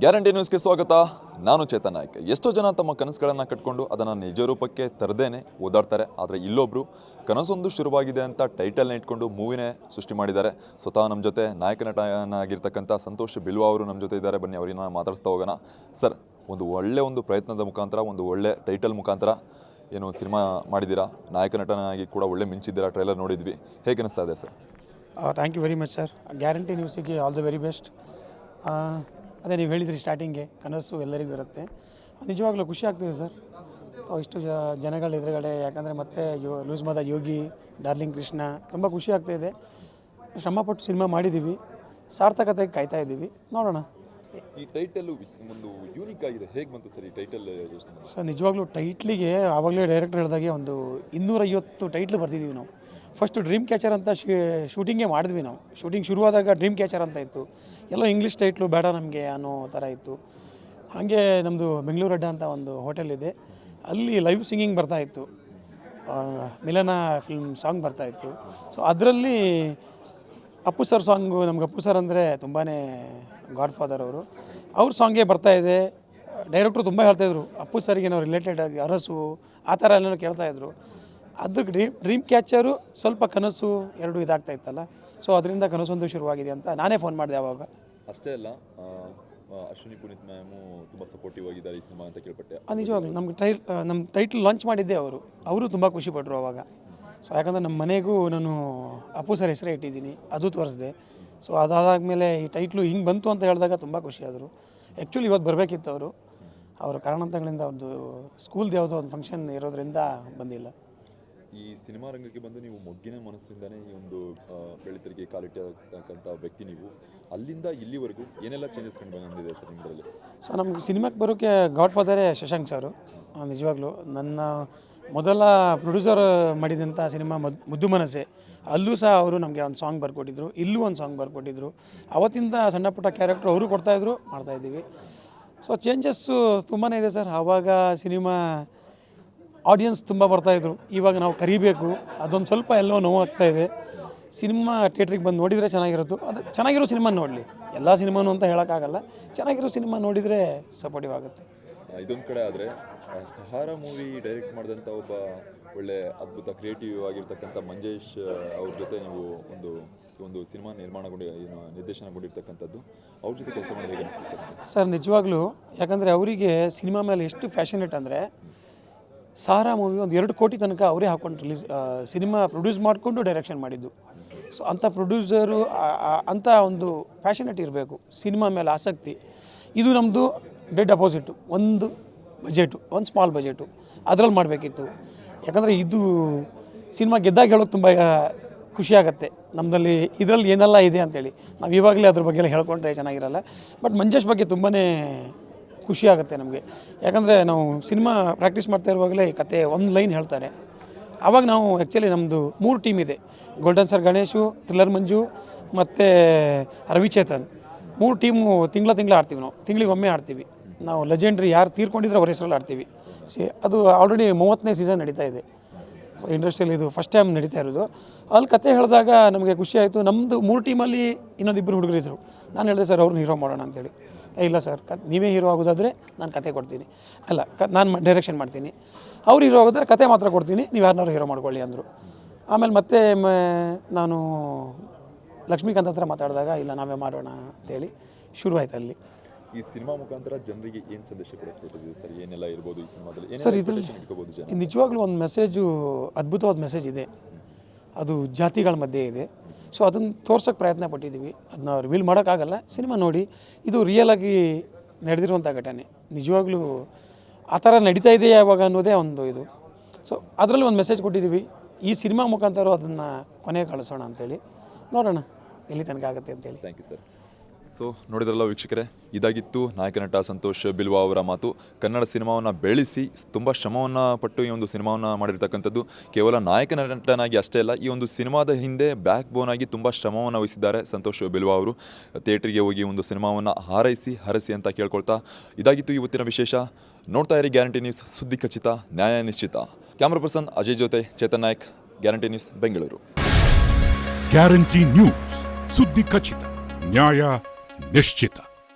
Guarantee ನ್ಯೂಸ್ಗೆ ಸ್ವಾಗತ. ನಾನು ಚೇತನ್ ನಾಯ್ಕ. ಎಷ್ಟೋ ಜನ ತಮ್ಮ ಕನಸುಗಳನ್ನು ಕಟ್ಕೊಂಡು ಅದನ್ನು ನಿಜ ರೂಪಕ್ಕೆ ತರದೇನೆ ಓದಾಡ್ತಾರೆ. ಆದರೆ ಇಲ್ಲೊಬ್ಬರು ಕನಸೊಂದು ಶುರುವಾಗಿದೆ ಅಂತ ಟೈಟಲ್ನ ಇಟ್ಕೊಂಡು ಮೂವಿನೇ ಸೃಷ್ಟಿ ಮಾಡಿದ್ದಾರೆ. ಸ್ವತಃ ನಮ್ಮ ಜೊತೆ ನಾಯಕ ನಟನಾಗಿರ್ತಕ್ಕಂಥ ಸಂತೋಷ್ ಬಿಲ್ವಾ ಅವರು ನಮ್ಮ ಜೊತೆ ಇದ್ದಾರೆ. ಬನ್ನಿ ಅವರನ್ನ ಮಾತಾಡಿಸ್ತಾ ಹೋಗೋಣ. ಸರ್, ಒಂದು ಪ್ರಯತ್ನದ ಮುಖಾಂತರ, ಒಂದು ಒಳ್ಳೆ ಟೈಟಲ್ ಮುಖಾಂತರ ಏನು ಸಿನಿಮಾ ಮಾಡಿದ್ದೀರಾ, ನಾಯಕ ನಟನಾಗಿ ಕೂಡ ಒಳ್ಳೆ ಮಿಂಚಿದ್ದೀರಾ. ಟ್ರೈಲರ್ ನೋಡಿದ್ವಿ, ಹೇಗೆ ಅನಿಸ್ತಾ ಇದೆ sir? Thank you very much sir. Guarantee ನ್ಯೂಸಿಗೆ ಆಲ್ ದ ವೆರಿ ಬೆಸ್ಟ್. ಅದೇ ನೀವು ಹೇಳಿದ್ರಿ ಸ್ಟಾರ್ಟಿಂಗ್ಗೆ, ಕನಸು ಎಲ್ಲರಿಗೂ ಇರುತ್ತೆ. ನಿಜವಾಗ್ಲೂ ಖುಷಿ ಆಗ್ತಿದೆ ಸರ್. ಇಷ್ಟು ಜನಗಳ ಎದುರುಗಡೆ, ಯಾಕಂದರೆ ಮತ್ತೆ ಲೂಸ್ ಮಾದ ಯೋಗಿ, ಡಾರ್ಲಿಂಗ್ ಕೃಷ್ಣ, ತುಂಬ ಖುಷಿ ಆಗ್ತಾಯಿದೆ. ಶ್ರಮಪಟ್ಟು ಸಿನಿಮಾ ಮಾಡಿದ್ದೀವಿ, ಸಾರ್ಥಕತೆಗೆ ಕಾಯ್ತಾ ಇದ್ದೀವಿ. ನೋಡೋಣ. ಈ ಟೈಟಲ್ ಒಂದು ಯೂನಿಕ್ ಆಗಿದೆ, ಹೇಗೆ ಬಂತು ಸರ್ ಈ ಟೈಟಲ್? ಸರ್ ನಿಜವಾಗ್ಲೂ ಟೈಟ್ಲಿಗೆ ಆವಾಗಲೇ ಡೈರೆಕ್ಟರ್ ಹೇಳಿದಾಗೆ ಒಂದು 250 ಟೈಟ್ಲ್ ಬರ್ತಿದ್ದೀವಿ ನಾವು. ಫಸ್ಟು ಡ್ರೀಮ್ ಕ್ಯಾಚರ್ ಅಂತ ಶೂಟಿಂಗೇ ಮಾಡಿದ್ವಿ ನಾವು. ಶೂಟಿಂಗ್ ಶುರುವಾದಾಗ ಡ್ರೀಮ್ ಕ್ಯಾಚರ್ ಅಂತ ಇತ್ತು. ಎಲ್ಲೋ ಇಂಗ್ಲೀಷ್ ಟೈಟ್ಲು ಬೇಡ ನಮಗೆ ಅನ್ನೋ ಥರ ಇತ್ತು. ಹಾಗೆ ನಮ್ಮದು ಬೆಂಗಳೂರು ಅಡ್ಡ ಅಂತ ಒಂದು ಹೋಟೆಲ್ ಇದೆ, ಅಲ್ಲಿ ಲೈವ್ ಸಿಂಗಿಂಗ್ ಬರ್ತಾಯಿತ್ತು, ಮಿಲನ ಫಿಲ್ಮ್ ಸಾಂಗ್ ಬರ್ತಾಯಿತ್ತು. ಸೊ ಅದರಲ್ಲಿ ಅಪ್ಪು ಸರ್ ಸಾಂಗು, ನಮ್ಗೆ ಅಪ್ಪು ಸರ್ ಅಂದರೆ ತುಂಬಾ ಗಾಡ್ ಫಾದರ್ ಅವರು. ಅವ್ರ ಸಾಂಗೇ ಬರ್ತಾಯಿದೆ. ಡೈರೆಕ್ಟ್ರು ತುಂಬ ಹೇಳ್ತಾಯಿದ್ರು, ಅಪ್ಪು ಸರ್ಗೆ ನಾವು ರಿಲೇಟೆಡ್ ಆಗಿ ಅರಸು ಆ ಥರ ಎಲ್ಲನೂ ಕೇಳ್ತಾಯಿದ್ರು. ಅದಕ್ಕೆ ಡ್ರೀಮ್ ಕ್ಯಾಚರು ಸ್ವಲ್ಪ ಕನಸು ಎರಡೂ ಇದಾಗ್ತಾ ಇತ್ತಲ್ಲ. ಸೊ ಅದರಿಂದ ಕನಸೊಂದು ಶುರುವಾಗಿದೆ ಅಂತ ನಾನೇ ಫೋನ್ ಮಾಡಿದೆ ಆವಾಗ. ಅಷ್ಟೇ ಅಲ್ಲ, ಅಶ್ವಿನಿ ಪುನೀತ್ ಮ್ಯಾಮು ತುಂಬ ಸಪೋರ್ಟಿವ್ ಆಗಿದ್ದಾರೆ ಈ ಸಿನಿಮಾ ಅಂತ ಕೇಳ್ಪಟ್ಟೆ. ನಿಜವಾಗ್ಲೂ ನಮ್ಮ ಟೈಟ್ಲ್ ಲಾಂಚ್ ಮಾಡಿದ್ದೆ ಅವರು ತುಂಬ ಖುಷಿಪಟ್ಟರು ಅವಾಗ. ಸೊ ಯಾಕಂದರೆ ನಮ್ಮ ಮನೆಗೂ ನಾನು ಅಪ್ಪು ಸರ್ ಹೆಸರೇ ಇಟ್ಟಿದ್ದೀನಿ, ಅದು ತೋರಿಸಿದೆ. ಸೊ ಅದಾದಮೇಲೆ ಈ ಟೈಟ್ಲು ಹಿಂಗೆ ಬಂತು ಅಂತ ಹೇಳಿದಾಗ ತುಂಬ ಖುಷಿಯಾದರು. ಆ್ಯಕ್ಚುಲಿ ಇವತ್ತು ಬರಬೇಕಿತ್ತು ಅವರ ಕಾರಣಾಂತರಗಳಿಂದ ಒಂದು ಸ್ಕೂಲ್ದು ಯಾವುದೋ ಒಂದು ಫಂಕ್ಷನ್ ಇರೋದ್ರಿಂದ ಬಂದಿಲ್ಲ. ಈ ಸಿನಿಮಾ ರಂಗಕ್ಕೆ ಬಂದು ನೀವು ಮೊಗ್ಗಿನ ಮನಸ್ಸಿಂದನೇ ಈ ಒಂದು ಬೆಳಿತರಿಗೆ ಕಾಲಿಟ್ಟತಕ್ಕಂಥ ವ್ಯಕ್ತಿ ನೀವು. ಅಲ್ಲಿಂದ ಇಲ್ಲಿವರೆಗೂ ಏನೆಲ್ಲ ಚೇಂಜಸ್ ಕಂಡು ಬಂದಿದೆ ಸರ್ ನಿಮ್ಮಲ್ಲಿ? ಸೊ ನಮಗೆ ಸಿನಿಮಾಕ್ಕೆ ಬರೋಕ್ಕೆ ಗಾಡ್ ಫಾದರೇ ಶಶಾಂಕ್ ಸರು. ನಿಜವಾಗ್ಲೂ ನನ್ನ ಮೊದಲ ಪ್ರೊಡ್ಯೂಸರ್ ಮಾಡಿದಂಥ ಸಿನಿಮಾ ಮುದ್ದು ಮನಸ್ಸೆ, ಅಲ್ಲೂ ಸಹ ಅವರು ನಮಗೆ ಒಂದು ಸಾಂಗ್ ಬರ್ಕೊಟ್ಟಿದ್ರು, ಇಲ್ಲೂ ಒಂದು ಸಾಂಗ್ ಬರ್ಕೊಟ್ಟಿದ್ರು. ಅವತ್ತಿಂದ ಸಣ್ಣ ಪುಟ್ಟ ಕ್ಯಾರೆಕ್ಟ್ರು ಅವರು ಕೊಡ್ತಾಯಿದ್ರು, ಮಾಡ್ತಾಯಿದ್ದೀವಿ. ಸೊ ಚೇಂಜಸ್ಸು ತುಂಬಾ ಇದೆ ಸರ್. ಆವಾಗ ಸಿನಿಮಾ ಆಡಿಯನ್ಸ್ ತುಂಬ ಬರ್ತಾಯಿದ್ರು, ಇವಾಗ ನಾವು ಕರಿಬೇಕು, ಅದೊಂದು ಸ್ವಲ್ಪ ಎಲ್ಲೋ ನೋವಾಗ್ತಾಯಿದೆ. ಸಿನಿಮಾ ಥಿಯೇಟ್ರಿಗೆ ಬಂದು ನೋಡಿದರೆ ಚೆನ್ನಾಗಿರೋದು. ಅದು ಚೆನ್ನಾಗಿರೋ ಸಿನಿಮಾ ನೋಡಲಿ, ಎಲ್ಲ ಸಿನಿಮಾನು ಅಂತ ಹೇಳೋಕ್ಕಾಗಲ್ಲ. ಚೆನ್ನಾಗಿರೋ ಸಿನಿಮಾ ನೋಡಿದರೆ ಸಪೋರ್ಟಿವ್ ಆಗುತ್ತೆ. ಇದೊಂದು ಕಡೆ ಆದರೆ ಸಹಾರ ಮೂವಿ ಡೈರೆಕ್ಟ್ ಮಾಡಿದಂಥ ಒಬ್ಬ ಒಳ್ಳೆ ಅದ್ಭುತ ಕ್ರಿಯೇಟಿವ್ ಆಗಿರ್ತಕ್ಕಂಥ ಮಂಜೇಶ್ ಅವ್ರ ಜೊತೆ ನೀವು ಒಂದು ಸಿನಿಮಾ ನಿರ್ದೇಶನಗೊಂಡಿರ್ತಕ್ಕಂಥದ್ದು, ಅವ್ರ ಜೊತೆ ಕೆಲಸ ಮಾಡಿ ಹೇಗೆ ಅನಿಸ್ತು ಸರ್? ನಿಜವಾಗ್ಲೂ, ಯಾಕಂದರೆ ಅವರಿಗೆ ಸಿನಿಮಾ ಮೇಲೆ ಎಷ್ಟು ಫ್ಯಾಷನೇಟ್ ಅಂದರೆ, ಸಾರಾ ಮೂವಿ ಒಂದು 2 ಕೋಟಿ ತನಕ ಅವರೇ ಹಾಕ್ಕೊಂಡು ಸಿನಿಮಾ ಪ್ರೊಡ್ಯೂಸ್ ಮಾಡಿಕೊಂಡು ಡೈರೆಕ್ಷನ್ ಮಾಡಿದ್ದು. ಸೊ ಅಂಥ ಪ್ರೊಡ್ಯೂಸರು ಅಂಥ ಒಂದು ಫ್ಯಾಷನೇಟ್ ಇರಬೇಕು, ಸಿನಿಮಾ ಮೇಲೆ ಆಸಕ್ತಿ. ಇದು ನಮ್ಮದು ಡೆಡ್ ಅಪೋಸಿಟು, ಒಂದು ಸ್ಮಾಲ್ ಬಜೆಟು ಅದರಲ್ಲಿ ಮಾಡಬೇಕಿತ್ತು. ಯಾಕಂದರೆ ಇದು ಸಿನಿಮಾ ಗೆದ್ದಾಗ ಹೇಳೋಕ್ಕೆ ತುಂಬ ಖುಷಿಯಾಗತ್ತೆ ನಮ್ಮದಲ್ಲಿ ಇದರಲ್ಲಿ ಏನೆಲ್ಲ ಇದೆ ಅಂತೇಳಿ. ನಾವು ಇವಾಗಲೇ ಅದ್ರ ಬಗ್ಗೆ ಹೇಳ್ಕೊಂಡ್ರೆ ಚೆನ್ನಾಗಿರಲ್ಲ. ಬಟ್ ಮಂಜೇಶ್ ಬಗ್ಗೆ ತುಂಬಾ ಖುಷಿಯಾಗುತ್ತೆ ನಮಗೆ. ಯಾಕಂದರೆ ನಾವು ಸಿನಿಮಾ ಪ್ರಾಕ್ಟೀಸ್ ಮಾಡ್ತಾ ಇರುವಾಗಲೇ ಈ ಕತೆ ಒಂದು ಲೈನ್ ಹೇಳ್ತಾರೆ. ಆವಾಗ ನಾವು ಆ್ಯಕ್ಚುಲಿ ನಮ್ಮದು 3 ಟೀಮ್ ಇದೆ. ಗೋಲ್ಡನ್ ಸರ್ ಗಣೇಶು, ಥ್ರಿಲ್ಲರ್ ಮಂಜು ಮತ್ತು ರವಿಚೇತನ್. 3 ಟೀಮು ತಿಂಗಳ ಆಡ್ತೀವಿ ನಾವು. ತಿಂಗಳಿಗೊಮ್ಮೆ ಆಡ್ತೀವಿ ನಾವು. ಲೆಜೆಂಡ್ರಿ ಯಾರು ತೀರ್ಕೊಂಡಿದ್ರೆ ಅವ್ರ ಹೆಸರಲ್ಲಿ ಆಡ್ತೀವಿ. ಅದು ಆಲ್ರೆಡಿ 30ನೇ ಸೀಸನ್ ನಡೀತಾ ಇದೆ. ಸೊ ಇಂಡಸ್ಟ್ರಿಯಲ್ಲಿ ಇದು ಫಸ್ಟ್ ಟೈಮ್ ನಡೀತಾ ಇರೋದು. ಅಲ್ಲಿ ಕತೆ ಹೇಳಿದಾಗ ನಮಗೆ ಖುಷಿ ಆಯಿತು. ನಮ್ಮದು 3 ಟೀಮಲ್ಲಿ ಇನ್ನೊಂದಿಬ್ಬರು ಹುಡುಗರಿದ್ದರು. ನಾನು ಹೇಳಿದೆ ಸರ್ ಅವ್ರನ್ನ ಹೀರೋ ಮಾಡೋಣ ಅಂತೇಳಿ. ಇಲ್ಲ ಸರ್, ನೀವೇ ಹೀರೋ ಆಗೋದಾದರೆ ನಾನು ಕತೆ ಕೊಡ್ತೀನಿ, ಅಲ್ಲ ನಾನು ಡೈರೆಕ್ಷನ್ ಮಾಡ್ತೀನಿ. ಅವ್ರು ಹೀರೋ ಆಗೋದಾದ್ರೆ ಕತೆ ಮಾತ್ರ ಕೊಡ್ತೀನಿ, ನೀವು ಯಾರನ್ನಾರು ಹೀರೋ ಮಾಡ್ಕೊಳ್ಳಿ ಅಂದರು. ಆಮೇಲೆ ಮತ್ತೆ ನಾನು ಲಕ್ಷ್ಮೀಕಾಂತ್ ಹತ್ರ ಮಾತಾಡಿದಾಗ ಇಲ್ಲ ನಾವೇ ಮಾಡೋಣ ಅಂತೇಳಿ ಶುರುವಾಯ್ತು ಅಲ್ಲಿ. ಈ ಸಿನಿಮಾ ಮುಖಾಂತರ ಜನರಿಗೆ ಏನು ಸಂದೇಶ ಕೊಡ್ತಿದ್ದೀವಿ ಸರ್? ಏನೆಲ್ಲ ಇರ್ಬೋದು ಈ ಸಿನಿಮಾದಲ್ಲಿ ಸರ್? ಇದರಲ್ಲಿ ನಿಜವಾಗ್ಲೂ ಒಂದು ಮೆಸೇಜು, ಅದ್ಭುತವಾದ ಮೆಸೇಜ್ ಇದೆ. ಅದು ಜಾತಿಗಳ ಮಧ್ಯೆ ಇದೆ. ಸೊ ಅದನ್ನು ತೋರ್ಸೋಕ್ಕೆ ಪ್ರಯತ್ನ ಪಟ್ಟಿದ್ದೀವಿ. ಅದನ್ನ ರಿವೀಲ್ ಮಾಡೋಕ್ಕಾಗಲ್ಲ, ಸಿನಿಮಾ ನೋಡಿ. ಇದು ರಿಯಲಾಗಿ ನಡೆದಿರುವಂಥ ಘಟನೆ. ನಿಜವಾಗ್ಲೂ ಆ ಥರ ನಡೀತಾ ಇದೆ ಯಾವಾಗ ಅನ್ನೋದೇ ಒಂದು ಇದು. ಸೊ ಅದರಲ್ಲಿ ಒಂದು ಮೆಸೇಜ್ ಕೊಟ್ಟಿದ್ದೀವಿ. ಈ ಸಿನಿಮಾ ಮುಖಾಂತರ ಅದನ್ನು ಕೊನೆಗೆ ಕಳಿಸೋಣ ಅಂತೇಳಿ. ನೋಡೋಣ ಎಲ್ಲಿ ತನಕ ಆಗುತ್ತೆ ಅಂತೇಳಿ. Thank you sir. ಸೊ ನೋಡಿದ್ರಲ್ಲ ವೀಕ್ಷಕರೇ, ಇದಾಗಿತ್ತು ನಾಯಕ ನಟ ಸಂತೋಷ್ ಬಿಲ್ವಾ ಅವರ ಮಾತು. ಕನ್ನಡ ಸಿನಿಮಾವನ್ನು ಬೆಳೆಸಿ ತುಂಬ ಶ್ರಮವನ್ನು ಪಟ್ಟು ಈ ಒಂದು ಸಿನಿಮಾವನ್ನು ಮಾಡಿರ್ತಕ್ಕಂಥದ್ದು. ಕೇವಲ ನಾಯಕ ನಟನಾಗಿ ಅಷ್ಟೇ ಅಲ್ಲ, ಈ ಒಂದು ಸಿನಿಮಾದ ಹಿಂದೆ ಬ್ಯಾಕ್ ಬೋನ್ ಆಗಿ ತುಂಬ ಶ್ರಮವನ್ನು ವಹಿಸಿದ್ದಾರೆ ಸಂತೋಷ್ ಬಿಲ್ವಾ ಅವರು. ಥಿಯೇಟ್ರಿಗೆ ಹೋಗಿ ಒಂದು ಸಿನಿಮಾವನ್ನು ಹರಸಿ ಅಂತ ಕೇಳ್ಕೊಳ್ತಾ, ಇದಾಗಿತ್ತು ಇವತ್ತಿನ ವಿಶೇಷ. ನೋಡ್ತಾ ಇರಿ ಗ್ಯಾರಂಟಿ ನ್ಯೂಸ್, ಸುದ್ದಿ ಖಚಿತ, ನ್ಯಾಯ ನಿಶ್ಚಿತ. ಕ್ಯಾಮ್ರಾ ಪರ್ಸನ್ ಅಜಯ್ ಜೊತೆ Chetan Naik, guarantee news, Bengaluru. Guarantee news, ಸುದ್ದಿ ಖಚಿತ, ನ್ಯಾಯ ನಿಶ್ಚಿತ.